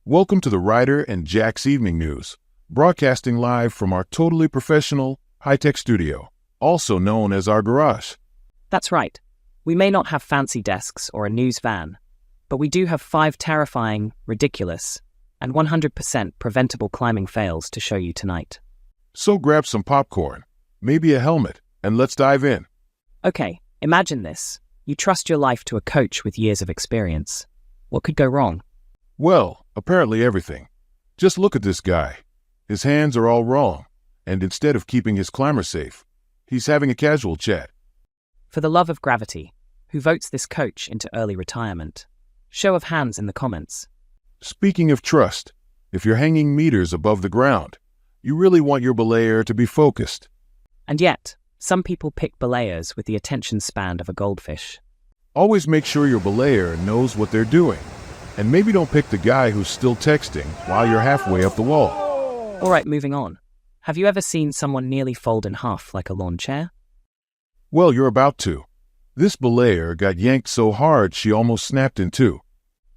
Welcome to the Ryder and Jack's Evening News, broadcasting live from our totally professional, high-tech studio, also known as our garage. That's right. We may not have fancy desks or a news van, but we do have 5 terrifying, ridiculous, and 100% preventable climbing fails to show you tonight. So grab some popcorn, maybe a helmet, and let's dive in. Okay, imagine this. You trust your life to a coach with years of experience. What could go wrong? Well, apparently everything. Just look at this guy. His hands are all wrong, and instead of keeping his climber safe, he's having a casual chat. For the love of gravity, who votes this coach into early retirement? Show of hands in the comments. Speaking of trust, if you're hanging meters above the ground, you really want your belayer to be focused. And yet, some people pick belayers with the attention span of a goldfish. Always make sure your belayer knows what they're doing. And maybe don't pick the guy who's still texting while you're halfway up the wall. All right, moving on. Have you ever seen someone nearly fold in half like a lawn chair? Well, you're about to. This belayer got yanked so hard she almost snapped in two.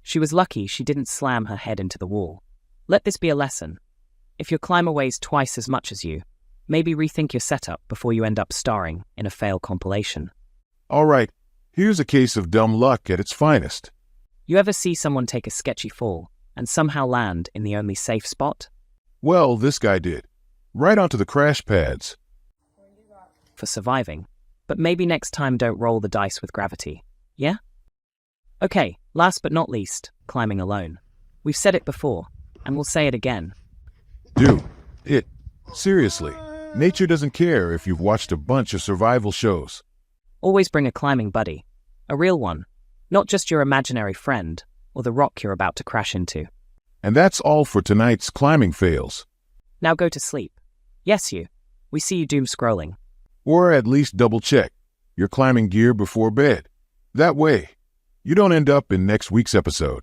She was lucky she didn't slam her head into the wall. Let this be a lesson. If your climber weighs twice as much as you, maybe rethink your setup before you end up starring in a fail compilation. All right, here's a case of dumb luck at its finest. You ever see someone take a sketchy fall and somehow land in the only safe spot? Well, this guy did. Right onto the crash pads. For surviving. But maybe next time don't roll the dice with gravity. Yeah? Okay, last but not least, climbing alone. We've said it before, and we'll say it again. Dude, seriously, nature doesn't care if you've watched a bunch of survival shows. Always bring a climbing buddy. A real one. Not just your imaginary friend, or the rock you're about to crash into. And that's all for tonight's climbing fails. Now go to sleep. Yes, you. We see you doom scrolling. Or at least double check your climbing gear before bed. That way, you don't end up in next week's episode.